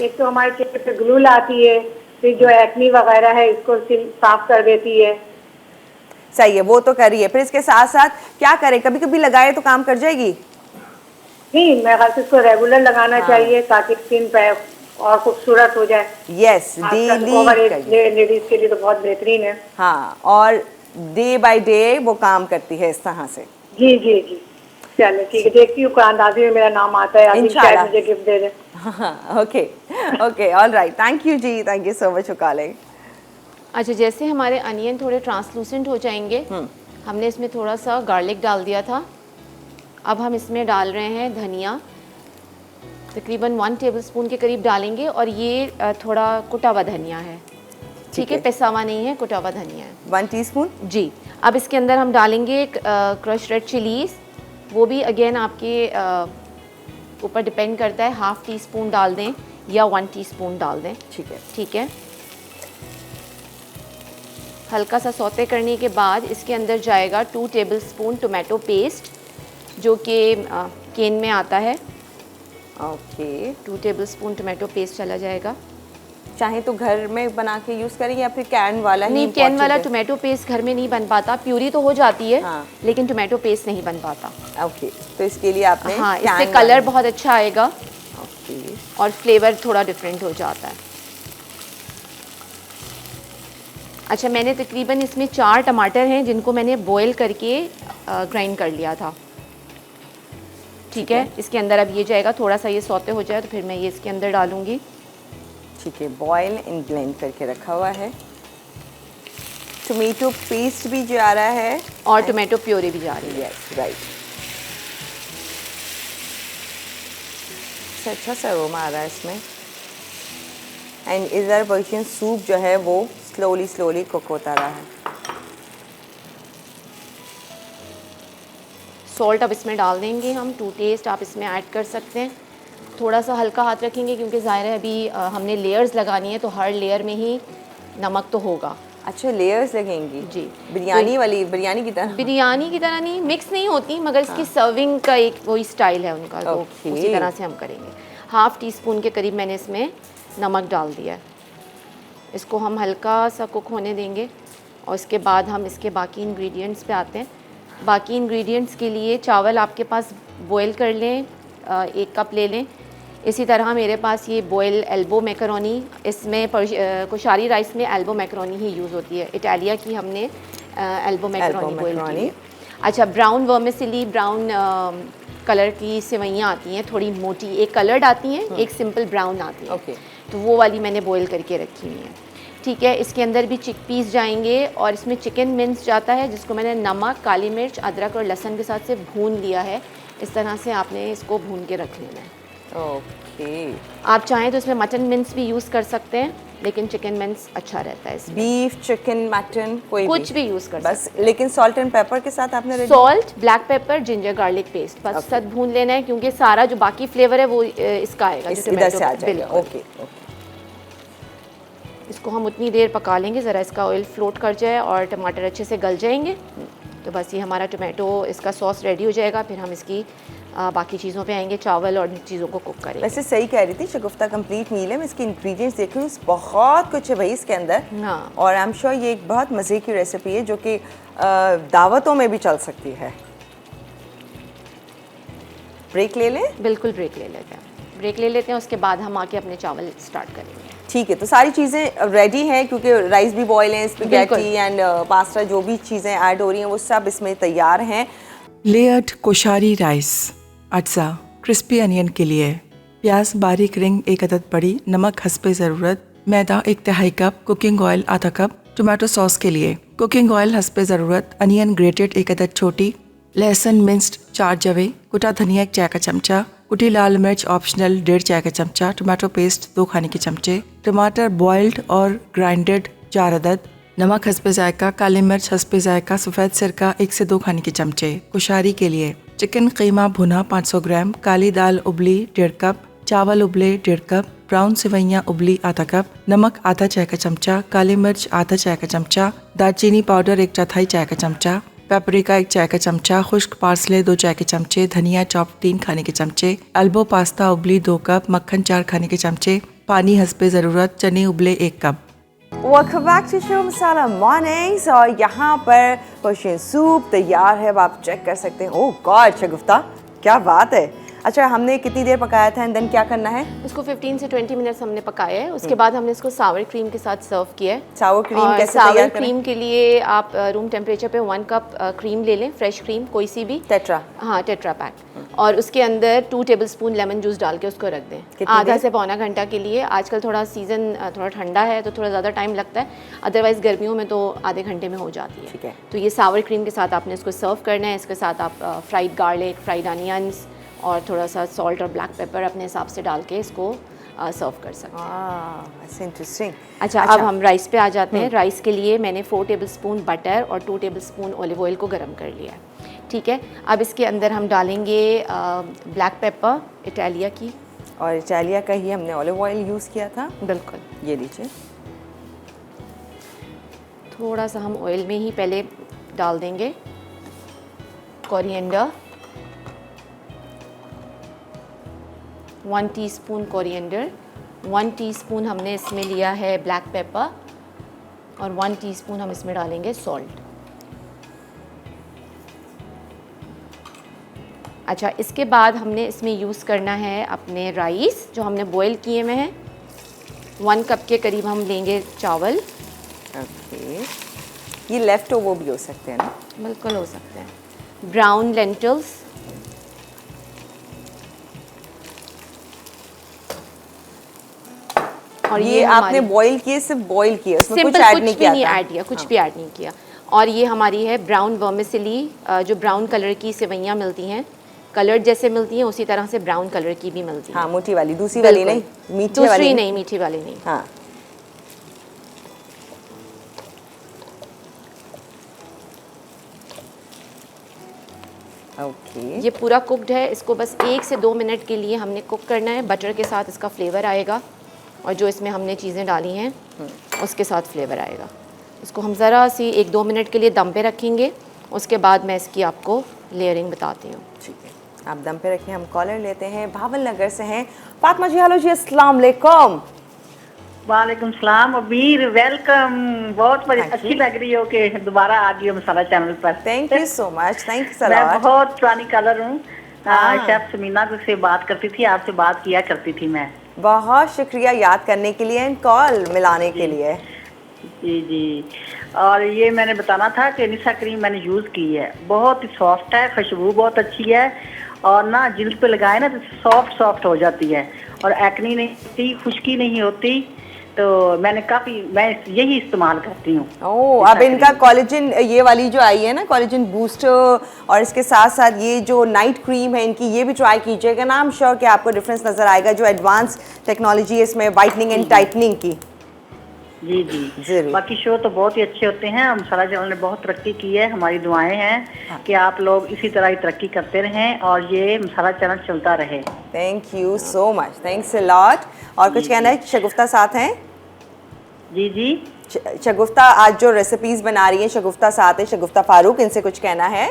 एक तो हमारे चेहरे पे ग्लू लाती है, फिर जो एक्नी वगैरह है इसको साफ कर देती है। सही है, वो तो करिए। फिर इसके साथ साथ क्या करें, कभी कभी लगाए तो काम कर जाएगी? नहीं, मैं ख्याल से इसको रेगुलर लगाना चाहिए ताकि स्किन पे और खूबसूरत हो जाए। यस, डेली लेडीज के लिए तो बहुत बेहतरीन है। हाँ, और डे बाय डे वो काम करती है इस तरह से। जी जी जी। चलो ठीक है, देखती हूँ कुरानदाजी में मेरा नाम आता है, अभी शायद इंशाल्लाह। मुझे गिफ्ट दे दे। Okay okay, all right, thank you जी, थैंक यू सो मच उकाले। अच्छा, जैसे हमारे अनियन थोड़े ट्रांसलूसेंट हो जाएंगे, हमने इसमें थोड़ा सा गार्लिक डाल दिया था। अब हम इसमें डाल रहे हैं धनिया, तकरीबन 1 टेबलस्पून के करीब डालेंगे, और ये थोड़ा कुटा हुआ धनिया है, ठीक है, पिसा हुआ नहीं है, कुटा हुआ धनिया है। 1 टीस्पून। जी। अब इसके अंदर हम डालेंगे क्रश रेड चिलीज़, वो भी अगेन आपके ऊपर डिपेंड करता है, ½ टीस्पून डाल दें या 1 टीस्पून डाल दें, ठीक है। ठीक है। हल्का सा सौते करने के बाद इसके अंदर जाएगा 2 टेबलस्पून टोमेटो पेस्ट, जो कि केन में आता है। ओके, 2 टेबलस्पून टोमेटो पेस्ट चला जाएगा। चाहे तो घर में बना के यूज़ करें या फिर कैन वाला ही नहीं, कैन important वाला है? टोमेटो पेस्ट घर में नहीं बन पाता, प्यूरी तो हो जाती है, हाँ। लेकिन टोमेटो पेस्ट नहीं बन पाता। ओके, तो इसके लिए आपने हाँ, कैन इससे कलर वाला- बहुत अच्छा आएगा ओके, और फ्लेवर थोड़ा डिफरेंट हो जाता है। अच्छा, मैंने तकरीबन इसमें 4 टमाटर हैं जिनको मैंने बॉईल करके ग्राइंड कर लिया था, ठीक है। इसके अंदर अब ये जाएगा, थोड़ा सा ये सौते हो जाए तो फिर मैं ये इसके अंदर डालूंगी। ठीक है, बॉयल एंड ब्लेंड करके रखा हुआ है। टोमेटो पेस्ट भी जा रहा है और टोमेटो प्योरी भी जा रही है। Yes, right. अच्छा सा अरोमा आ रहा है इसमें। एंड इधर पर्शियन सूप जो है वो स्लोली कुक होता रहा है। सॉल्ट अब इसमें डाल देंगे हम, 2 टेस्ट आप इसमें ऐड कर सकते हैं। थोड़ा सा हल्का हाथ रखेंगे क्योंकि ज़ाहिर है अभी हमने लेयर्स लगानी है, तो हर लेयर में ही नमक तो होगा। अच्छा, लेयर्स लगेंगी जी। बिरयानी वाली, बिरयानी की तरह। बिरयानी की तरह नहीं, मिक्स नहीं होती, मगर इसकी सर्विंग का एक वही स्टाइल है उनका, तो ओके। उसी तरह से हम करेंगे। ½ टीस्पून के करीब मैंने इसमें नमक डाल दिया है। इसको हम हल्का सा कुक होने देंगे और इसके बाद हम इसके बाकी इंग्रेडिएंट्स पे आते हैं। बाकी इंग्रेडिएंट्स के लिए चावल आपके पास बॉयल कर लें, 1 कप ले लें। इसी तरह मेरे पास ये बॉयल एल्बो मैकरोनी, इसमें कोशारी राइस में एल्बो मैकरोनी ही यूज़ होती है, इटालिया की हमने एल्बो मैकरोनी बॉयल की है। अच्छा, ब्राउन वर्मिसेली, ब्राउन कलर की सेवइयाँ आती हैं, थोड़ी मोटी, एक कलर्ड आती हैं, एक सिंपल ब्राउन आती है। ओके। तो वो वाली मैंने बॉयल करके रखी हुई है, ठीक है। इसके अंदर भी चिकपीस जाएंगे और इसमें चिकन मिन्स जाता है, जिसको मैंने नमक, काली मिर्च, अदरक और लहसुन के साथ से भून लिया है। इस तरह से आपने इसको भून के रख लेना है। ओके। आप चाहें तो इसमें मटन मिन्स भी यूज़ कर सकते हैं, लेकिन चिकन मिन्स अच्छा रहता है इसमें। बीफ, चिकन, मटन, कोई कुछ भी यूज़ कर बस, लेकिन सॉल्ट एंड पेपर के साथ आपने ready- salt, black pepper, ginger garlic paste, बस सब भून लेना है, क्योंकि सारा जो बाकी फ्लेवर है वो इसका आएगा, जो इधर से आ टोमेटो, जाएगा। बिल्कुल। Okay okay. इसको हम उतनी देर पका लेंगे, ज़रा इसका ऑयल फ्लोट कर जाए और टमाटर अच्छे से गल जाएंगे, तो बस ये हमारा टोमेटो, इसका सॉस रेडी हो जाएगा। फिर हम इसकी बाकी चीज़ों पे आएंगे, चावल और चीज़ों को कुक करेंगे। वैसे सही कह रही थी, शगुफ्ता कंप्लीट मील है। मैं इसके इंग्रेडिएंट्स देख रही हूँ, बहुत कुछ है भाई इसके अंदर। हाँ। और आई एम श्योर ये एक बहुत मज़े की रेसिपी है जो कि दावतों में भी चल सकती है। ब्रेक ले लें? बिल्कुल, ब्रेक ले लेते हैं, ब्रेक ले लेते हैं, उसके बाद हम आके अपने चावल स्टार्ट करेंगे। ठीक है, तो सारी चीज़ें रेडी हैं क्योंकि राइस भी बॉयल है, स्पैगेटी एंड पास्ता, जो भी चीज़ें ऐड हो रही हैं वो सब इसमें तैयार हैं। लेयर्ड कोशारी राइस, अज्जा, क्रिस्पी अनियन के लिए प्याज बारीक रिंग 1 अदद बड़ी, नमक हस्बे ज़रूरत, मैदा 1/2 कप, कुकिंग ऑयल आधा कप, टोमेटो सॉस के लिए कुकिंग ऑयल हस्बे ज़रूरत, अनियन ग्रेटेड 1 अदद छोटी, लहसुन मिंस्ड 4 जवे, कुटा धनिया 1 चाय का चमचा, कुटी लाल मिर्च ऑप्शनल 1.5 चाय का चमचा, टोमेटो पेस्ट 2 खाने के चमचे, टमाटर बॉइल्ड और ग्राइंडेड 4 अदद, नमक हस्बे जायका, काली मिर्च हस्बे जायका, सफ़ेद सिरका 1 से 2 खाने के चमचे। कुशारी के लिए चिकन कीमा भुना 500 ग्राम, काली दाल उबली 1.5 कप, चावल उबले 1.5 कप, ब्राउन सेवइयाँ उबली आधा कप, नमक आधा चाय का चमचा, काली मिर्च आधा चाय का चमचा, दालचीनी पाउडर 1/4 चाय का चमचा, पेपरिका 1 चाय का चमचा, खुश्क पार्सले 2 चाय के चमचे, धनिया चॉप 3 खाने के चमचे, अल्बो पास्ता उबली 2 कप, मक्खन 4 खाने के चमचे, पानी हस्बे ज़रूरत, चने उबले 1 कप। Welcome back to show Masala Mornings. और यहाँ पर पर्शियन सूप तैयार है, अब आप चेक कर सकते हैं। ओह गॉड शगुफ्ता, क्या बात है। अच्छा, हमने कितनी देर पकाया था एंड देन क्या करना है? इसको 15 से 20 मिनट्स हमने पकाया है। उसके बाद हमने इसको सावर क्रीम के साथ सर्व किया है। सावर क्रीम और कैसे सावर तैयार करें? क्रीम के लिए आप रूम टेम्परेचर पे 1 कप क्रीम ले लें, फ्रेश क्रीम कोई सी भी। टेट्रा। हाँ, टेट्रा पैक। और उसके अंदर 2 टेबलस्पून लेमन जूस डाल के उसको रख दें कितनी आधा देर? से पौना घंटा के लिए। आजकल थोड़ा सीज़न थोड़ा ठंडा है तो थोड़ा ज़्यादा टाइम लगता है, अदरवाइज़ गर्मियों में तो आधे घंटे में हो जाती ठीक है। है। तो ये सावर क्रीम के साथ आपने इसको सर्व करना है। इसके साथ आप फ्राइड गार्लिक, फ्राइड अनियंस और थोड़ा सा सॉल्ट और ब्लैक पेपर अपने हिसाब से डाल के इसको सर्व कर सकते हैं। ऐसे इंटरेस्टिंग। अच्छा, अब हम राइस पे आ जाते हैं। राइस के लिए मैंने 4 टेबलस्पून बटर और 2 टेबलस्पून ऑलिव ऑयल को गर्म कर लिया है। ठीक है, अब इसके अंदर हम डालेंगे ब्लैक पेपर इटालिया की। और इटालिया का ही हमने ऑलिव ऑयल यूज़ किया था। बिल्कुल। ये लीजिए। थोड़ा सा हम ऑयल में ही पहले डाल देंगे कोरिएंडर, 1 टीस्पून कोरिएंडर, 1 टीस्पून हमने इसमें लिया है ब्लैक पेपर और 1 टीस्पून हम इसमें डालेंगे सॉल्ट। अच्छा, इसके बाद हमने इसमें यूज़ करना है अपने राइस जो हमने बॉईल किए हुए हैं। 1 कप के करीब हम लेंगे चावल। ओके, ये लेफ्ट ओवर भी हो सकते हैं ना? बिल्कुल हो सकते हैं। ब्राउन लेंटल्स, और ये आपने बॉईल किए, सिर्फ बॉईल किए, उसमें कुछ ऐड नहीं किया था? ऐड किया, कुछ भी ऐड नहीं किया। और ये हमारी है ब्राउन वर्मिसेली, जो ब्राउन कलर की सेवइयाँ मिलती हैं, कलर जैसे मिलती हैं उसी तरह से ब्राउन कलर की भी मिलती हैं। हाँ, मोटी वाली, दूसरी वाली नहीं, मीठी वाली दूसरी नहीं, मीठी वाली नहीं। हाँ। ओके, ये पूरा कुकड है। इसको बस 1 से 2 मिनट के लिए हमने कुक करना है। बटर के साथ इसका फ्लेवर आएगा और जो इसमें हमने चीज़ें डाली हैं उसके साथ फ्लेवर आएगा। इसको हम ज़रा सी 1-2 मिनट के लिए दम पे रखेंगे। उसके बाद मैं इसकी आपको लेयरिंग बताती हूँ। ठीक है, आप दम पे रखें। हम कॉलर लेते हैं, भावल नगर से हैं फातिमा जी। हेलो जी, अस्सलाम वालेकुम। वालेकुम सलाम अबीर, वेलकम। बहुत बड़ी Thank अच्छी you. लग रही हो कि दोबारा आ गई हो मसाला चैनल पर। Thank you so much, thank you मैं सर। बहुत पुरानी कलर हूँ। हाँ। शेफ समीना से बात करती थी, आपसे बात किया करती थी मैं। बहुत शुक्रिया याद करने के लिए एंड कॉल मिलाने के लिए। जी जी। और ये मैंने बताना था कि निशा क्रीम मैंने यूज़ की है, बहुत ही सॉफ्ट है, खुशबू बहुत अच्छी है और ना जिल्द पे लगाए ना तो सॉफ्ट सॉफ्ट हो जाती है और एक्नी नहीं होती, खुश्की नहीं होती। तो मैं यही इस्तेमाल करती हूँ। ओह, अब इनका कोलेजन, ये वाली जो आई है ना कोलेजन बूस्टर, और इसके साथ साथ ये जो नाइट क्रीम है इनकी, ये भी ट्राई कीजिएगा ना। आई एम श्योर कि आपको डिफरेंस नज़र आएगा। जो एडवांस टेक्नोलॉजी है इसमें वाइटनिंग एंड टाइटनिंग की। जी जी जरूर। बाकी शो तो बहुत ही अच्छे होते हैं। मसाला चैनल ने बहुत तरक्की की है। हमारी दुआएं हैं कि आप लोग इसी तरह ही तरक्की करते रहें और ये मसाला चैनल चलता रहे। Thank you so much, thanks a lot. और कुछ कहना है? शगुफ्ता साथ हैं? जी जी। शगुफ्ता आज जो रेसिपीज बना रही हैं, शगुफ्ता साथ है, शगुफ्ता फारूक, इनसे कुछ कहना है?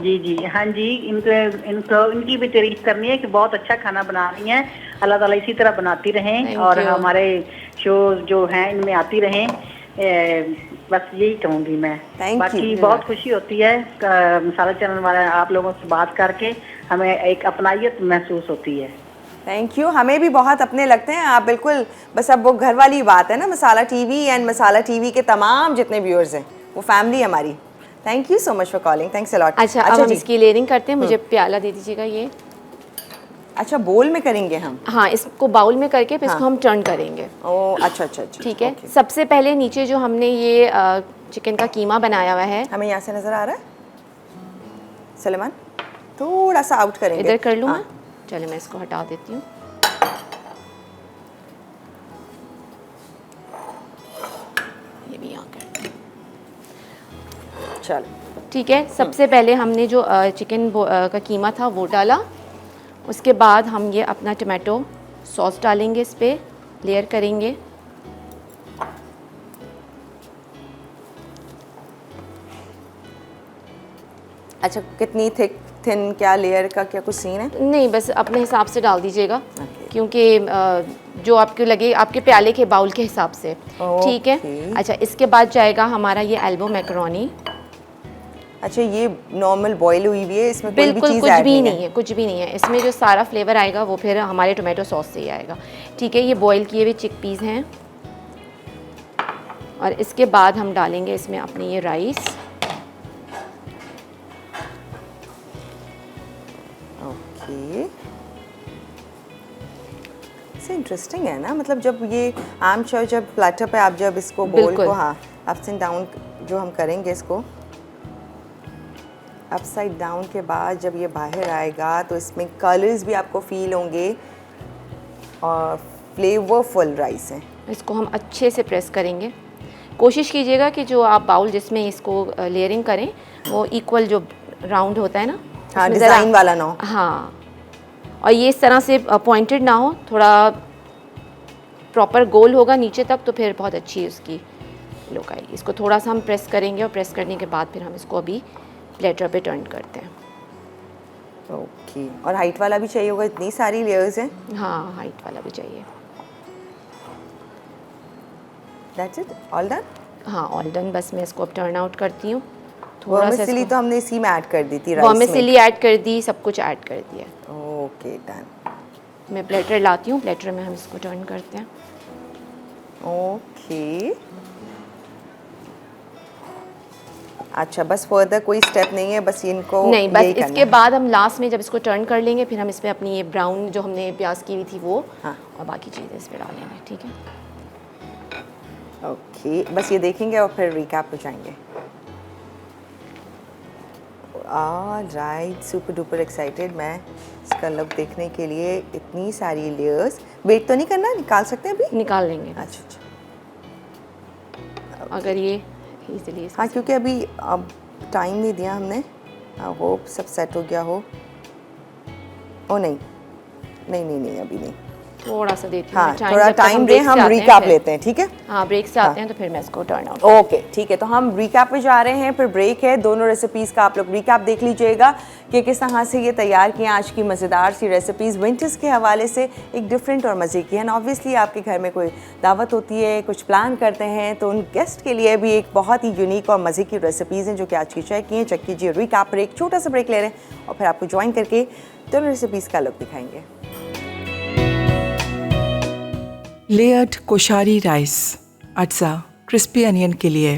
जी जी, हाँ जी, इनकी भी तारीफ करनी है कि बहुत अच्छा खाना बना रही हैं। अल्लाह ताला इसी तरह बनाती रहें Thank और you. हमारे शो जो हैं इनमें आती रहें। बस यही कहूँगी मैं। Thank you. बाकी बहुत खुशी होती है मसाला चैनल वाले आप लोगों से बात करके, हमें एक अपनायत महसूस होती है। थैंक यू, हमें भी बहुत अपने लगते हैं आप। बिल्कुल, बस अब वो घर वाली बात है ना, मसाला टीवी एंड मसाला टीवी के तमाम जितने व्यूअर्स हैं वो फैमिली हमारी। Thank you so much for calling, thanks a lot. अच्छा, अब हम इसकी लेयरिंग करते हैं। मुझे प्याला दे दीजिएगा ये। अच्छा, बोल में करेंगे हम? हाँ, इसको बाउल में करके फिर इसको हाँ। हम टर्न करेंगे। ओह, अच्छा अच्छा अच्छा, ठीक है। okay. सबसे पहले नीचे जो हमने ये चिकन का कीमा बनाया हुआ है, हमें यहाँ से नजर आ रहा है सलेमान? थोड़ा सा आउट करेंगे। इधर कर लूँ हाँ। मैं? चलिए मैं इसको हटा देती हूँ। ये भी यहाँ कर। चलो ठीक है। सबसे पहले हमने जो चिकन का कीमा था वो डाला। उसके बाद हम ये अपना टमाटो सॉस डालेंगे, इस पर लेयर करेंगे। अच्छा, कितनी थिक थिन, क्या लेयर का क्या कुछ सीन है? नहीं, बस अपने हिसाब से डाल दीजिएगा। Okay. क्योंकि जो आपको लगे आपके प्याले के बाउल के हिसाब से। ठीक है। Okay. अच्छा, इसके बाद जाएगा हमारा ये एल्बो मैकरोनी। अच्छा, ये नॉर्मल बॉईल हुई हुई है, इसमें कोई भी बिल्कुल चीज़ कुछ ऐड भी नहीं नहीं है, कुछ भी नहीं है। इसमें जो सारा फ्लेवर आएगा वो फिर हमारे टोमेटो सॉस से ही आएगा। ठीक है, ये बॉईल किए हुए चिकपीस हैं और इसके बाद हम डालेंगे इसमें अपने ये राइस। ओके, से इंटरेस्टिंग है ना, मतलब जब ये आम श्योर जब प्लेटर पे आप जब इसको बोल बिल्कुल। को हाँ अप्स एंड डाउन जो हम करेंगे इसको अपसाइड डाउन के बाद जब ये बाहर आएगा तो इसमें कलर्स भी आपको फील होंगे और फ्लेवरफुल राइस है। इसको हम अच्छे से प्रेस करेंगे। कोशिश कीजिएगा कि जो आप बाउल जिसमें इसको लेयरिंग करें वो इक्वल जो राउंड होता है ना, हाँ, उसमें डिज़ाइन ज़रा- वाला ना हो। हाँ, और ये इस तरह से पॉइंटेड ना हो, थोड़ा प्रॉपर गोल होगा नीचे तक तो फिर बहुत अच्छी उसकी लुक आएगी। इसको थोड़ा सा हम प्रेस करेंगे और प्रेस करने के बाद फिर हम इसको अभी प्लेटर पे टर्न करते हैं। ओके, और हाइट वाला भी चाहिए होगा, इतनी सारी लेयर्स हैं। हाँ, हाइट वाला भी चाहिए। That's it, all done. हाँ, ऑल डन। बस मैं इसको अब टर्न आउट करती हूँ। थोड़ा सा वर्मिसेली तो हमने इसी में ऐड कर दी थी, वर्मिसेली ऐड कर दी, सब कुछ ऐड कर दिया। Okay, done. मैं प्लेटर लाती हूँ, प्लेटर में हम इसको टर्न करते हैं। ओके, अच्छा, बस फर्दर कोई स्टेप नहीं है, बस इनको नहीं, बस यही करना इसके है। बाद हम लास्ट में जब इसको टर्न कर लेंगे फिर हम इस पर अपनी ये ब्राउन जो हमने प्याज की हुई थी वो हाँ। और बाकी चीज़ें इस पर डालेंगे। ठीक है, ओके, बस ये देखेंगे और फिर रिकैप हो जाएंगे। राइट, सुपर डुपर एक्साइटेड मैं इसका लुक देखने के लिए। इतनी सारी लेयर्स, वेट तो नहीं करना, निकाल सकते हैं अभी? निकाल लेंगे। अच्छा अच्छा, अगर ये इजीली हाँ, क्योंकि अभी अब टाइम नहीं दिया हमने। आई होप सब सेट हो गया हो। ओ नहीं नहीं नहीं नहीं, अभी नहीं। थोड़ा सा देती हूँ हाँ, मैं time, थोड़ा जब तक टाइम दे, break से हम आते हैं रिकैप फिर। लेते हैं, ठीक है? हाँ, ब्रेक से आते हैं तो फिर मैं इसको टर्न आउट। ओके, ठीक है, तो हम रिकैप पे जा रहे हैं, फिर ब्रेक है। दोनों रेसिपीज़ का आप लोग रिकैप देख लीजिएगा कि किस तरह से ये तैयार किए आज की मज़ेदार सी रेसिपीज़ विंटर्स के हवाले से एक डिफरेंट और मज़े की है। ना ऑब्वियसली आपके घर में कोई दावत होती है, कुछ प्लान करते हैं, तो उन गेस्ट के लिए भी एक बहुत ही यूनिक और मज़े की रेसिपीज़ हैं जो कि आज की शेयर की हैं। चेक कीजिए रिकैप पर, एक छोटा सा ब्रेक ले रहे हैं और फिर आपको ज्वाइन करके दोनों रेसिपीज़ का लुक दिखाएंगे। Layered koshari rice. अज्जा क्रिस्पी अनियन के लिए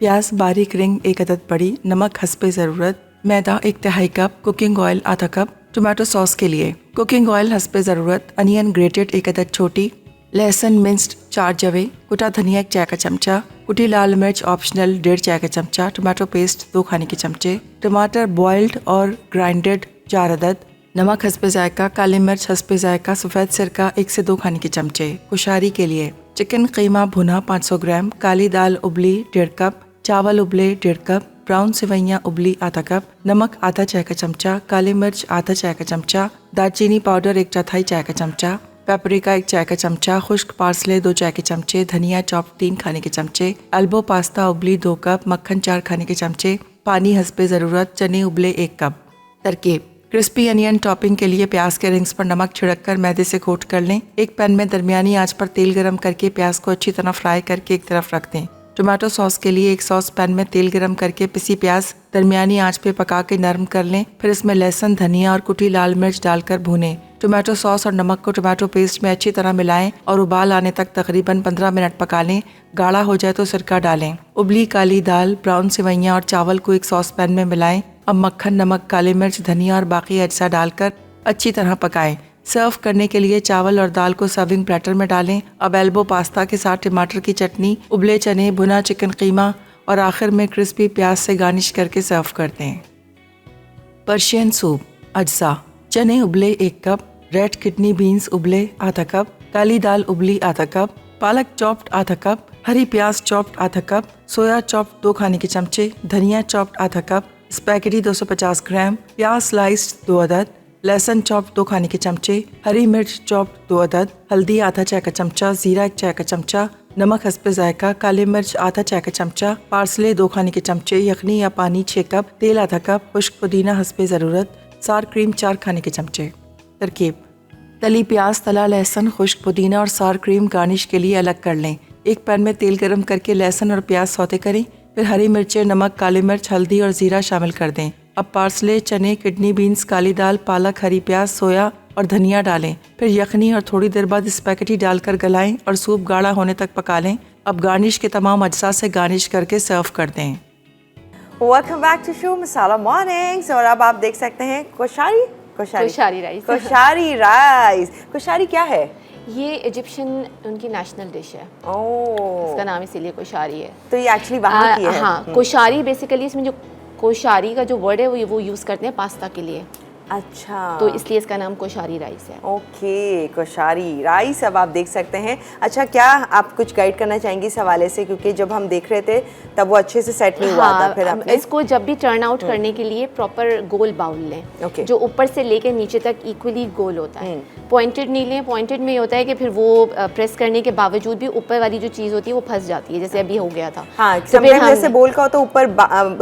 प्याज बारीक रिंग 1 अदद बड़ी, नमक हस्बे ज़रूरत, मैदा 1 तिहाई कप, कुकिंग ऑयल आधा कप। टोमेटो सॉस के लिए कुकिंग ऑयल हस्बे ज़रूरत, अनियन ग्रेटेड 1 अदद छोटी, लहसुन मिंस्ड 4 जवे, कुटा धनिया 1 चाय का चमचा, कुटी लाल मिर्च ऑप्शनल 1.5 चाय का चमचा, टोमेटो पेस्ट 2 खाने के चमचे, टमाटर बॉइल्ड और ग्राइंडेड 4 अदद, नमक हस्बे जायका, काली मिर्च हस्बे जायका, सफ़ेद सिरका 1 से 2 खाने के चमचे। कुशारी के लिए चिकन कीमा भुना 500 ग्राम, काली दाल उबली 1.5 कप, चावल उबले 1.5 कप, ब्राउन सेवइयाँ उबली आधा कप, नमक आधा चाय का चमचा, काली मिर्च आधा चाय का चमचा, दालचीनी पाउडर 1/4 चाय का चमचा, पेपरिका 1 चाय का चमचा, खुश्क पार्सले 2 चाय के चमचे, धनिया चॉप 3 खाने के चमचे, अल्बो पास्ता उबली 2 कप, मक्खन 4 खाने के चमचे, पानी हस्बे ज़रूरत, चने उबले 1 कप। तरकीब: क्रिस्पी अनियन टॉपिंग के लिए प्याज के रिंग्स पर नमक छिड़ककर मैदे से कोट कर लें। एक पैन में दरमियानी आंच पर तेल गरम करके प्याज को अच्छी तरह फ्राई करके एक तरफ रख दें। टोमेटो सॉस के लिए एक सॉस पैन में तेल गरम करके पिसी प्याज दरमियानी आंच पे पका के नरम कर लें। फिर इसमें लहसुन, धनिया और कुटी लाल मिर्च डालकर भूनें। टोमेटो सॉस और नमक को टोमेटो पेस्ट में अच्छी तरह मिलाएं और उबाल आने तक तकरीबन 15 मिनट पका लें। गाढ़ा हो जाए तो सिरका डालें। उबली काली दाल, ब्राउन सेवइयाँ और चावल को एक सॉस पैन में मिलाएं। अब मक्खन, नमक, काली मिर्च, धनिया और बाकी अज्जा डालकर अच्छी तरह पकाएं। सर्व करने के लिए चावल और दाल को सर्विंग प्लेटर में डालें। अब एल्बो पास्ता के साथ टमाटर की चटनी, उबले चने, भुना चिकन कीमा और आखिर में क्रिस्पी प्याज से गार्निश करके सर्व करते हैं। Persian soup. अज्जा: चने उबले 1 कप, रेड किडनी बीन्स उबले आधा कप, काली दाल उबली आधा कप, पालक चॉप्ड आधा कप, हरी प्याज चॉप्ड आधा कप, सोया चॉप्ड 2 खाने के चमचे, धनिया चॉप्ड आधा कप, स्पैगेटी 250 ग्राम, प्याज स्लाइस्ड 2 अदद, लहसुन चॉप्ड 2 खाने के चमचे, हरी मिर्च चॉप्ड 2 अदद, हल्दी आधा चाय का चमचा, जीरा 1 चाय का चमचा, नमक हस्बे जायका, काली मिर्च आधा चाय का चमचा, पार्सले 2 खाने के चमचे, यखनी या पानी 6 कप, तेल आधा कप, खुश्क पुदीना हस्बे ज़रूरत, सार क्रीम 4 खाने के चमचे। तरकीब: तली प्याज, तला लहसुन, खुश्क पुदीना और सार क्रीम गार्निश के लिए अलग कर लें। एक पैन में तेल गरम करके लहसुन और प्याज सौते करें। फिर हरी मिर्चें, नमक, काली मिर्च, हल्दी और ज़ीरा शामिल कर दें। अब पार्सले, चने, किडनी बीन्स, काली दाल, पालक, हरी प्याज, सोया और धनिया डालें। फिर यखनी और थोड़ी देर बाद स्पैगेटी डालकर गलाएं और सूप गाढ़ा होने तक पका लें। अब गार्निश के तमाम अज्जा से गार्निश करके सर्व कर दें। Welcome back to show Masala Mornings. और अब आप देख सकते हैं कोशारी कोशारी राइस। कोशारी राइस। कोशारी क्या है? ये इजिप्शियन उनकी नेशनल डिश है, ओह, इसका नाम इसीलिए कोशारी है। तो ये एक्चुअली वहाँ की है। हाँ, कोशारी बेसिकली इसमें जो कोशारी का जो वर्ड है वो यूज़ करते हैं पास्ता के लिए, अच्छा, तो इसलिए इसका नाम कोशारी राइस है। Okay, koshari rice. अब आप देख सकते हैं। अच्छा, क्या आप कुछ गाइड करना चाहेंगी इस हवाले से, क्योंकि जब हम देख रहे थे तब वो अच्छे से सेट नहीं हुआ था। फिर आपने इसको जब भी टर्न आउट करने के लिए प्रॉपर गोल बाउल लें, Okay. जो ऊपर से लेके नीचे तक इक्वली गोल होता है। पॉइंटेड नहीं लें, पॉइंटेड में ये होता है कि फिर वो प्रेस करने के बावजूद भी ऊपर वाली जो चीज़ होती है वो फंस जाती है, जैसे अभी हो गया था। हाँ, तो फिर sometimes जैसे बोल का हो तो ऊपर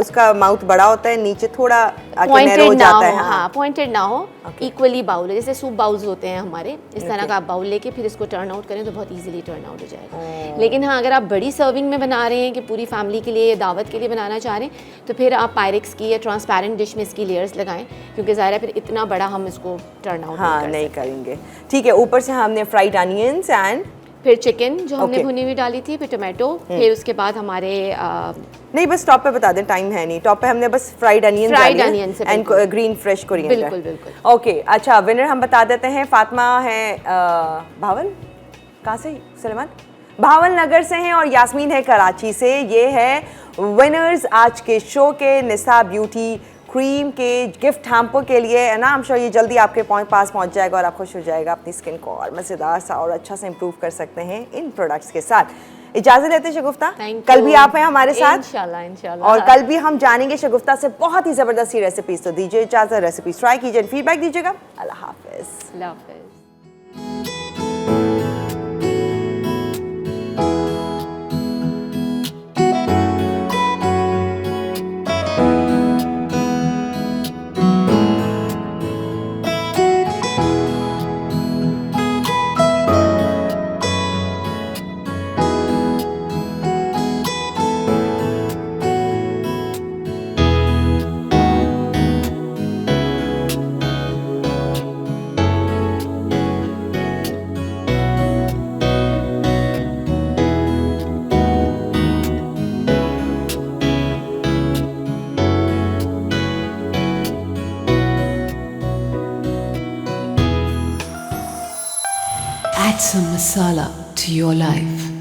उसका माउथ बड़ा होता है, नीचे थोड़ा आगे narrow पॉइंटेड हो ना जाता हो, है। हाँ पॉइंटेड ना हो, इक्वली बाउल है, जैसे सूप बाउल्स होते हैं हमारे, इस तरह का आप बाउल लेके फिर इसको टर्न आउट करें तो बहुत इजीली टर्न आउट हो जाएगा। लेकिन हाँ, अगर आप बड़ी सर्विंग में बना रहे हैं कि पूरी फैमिली के लिए, दावत के लिए बनाना चाह रहे हैं, तो फिर आप पायरेक्स की या ट्रांसपेरेंट डिश में इसकी लेयर्स लगाएं, क्योंकि ज़ाहिर है फिर इतना बड़ा हम इसको टर्न आउट हाँ, नहीं करेंगे। ठीक है, ऊपर से हमने फ्राइड अनियंस एंड फिर चिकन जो हमने Okay. भुनी हुई डाली थी, फिर टोमेटो, फिर उसके बाद हमारे नहीं, बस टॉप पे बता दें, टाइम है नहीं। टॉप पे हमने बस फ्राइड अनियंस Fried onions है, एंड बिल्कुल। Green fresh coriander. बिल्कुल, बिल्कुल। ओके, अच्छा, विनर हम बता देते हैं। फातिमा है भावन, कहाँ से? सलेमान भावन नगर से हैं, और यास्मीन है कराची से। ये है विनर्स आज के शो के निसा ब्यूटी क्रीम के गिफ्ट हैम्पर के लिए, है ना। हम श्योर ये जल्दी आपके पास पहुंच जाएगा और आप खुश हो जाएगा, अपनी स्किन को और मज़ेदार सा और अच्छा से इम्प्रूव कर सकते हैं इन प्रोडक्ट्स के साथ। इजाज़त लेते हैं शगुफ्ता, Thank कल you. भी आप हैं हमारे साथ इंशाल्लाह, इंशाल्लाह। और कल भी हम जानेंगे शगुफ्ता से बहुत ही ज़बरदस्त रेसिपीज। तो दीजिए इजाज़त, रेसिपीज ट्राई कीजिए, फीडबैक दीजिएगा। अल्लाह हाफिज़। अल्लाह हाफ़िज़। Add some masala to your life.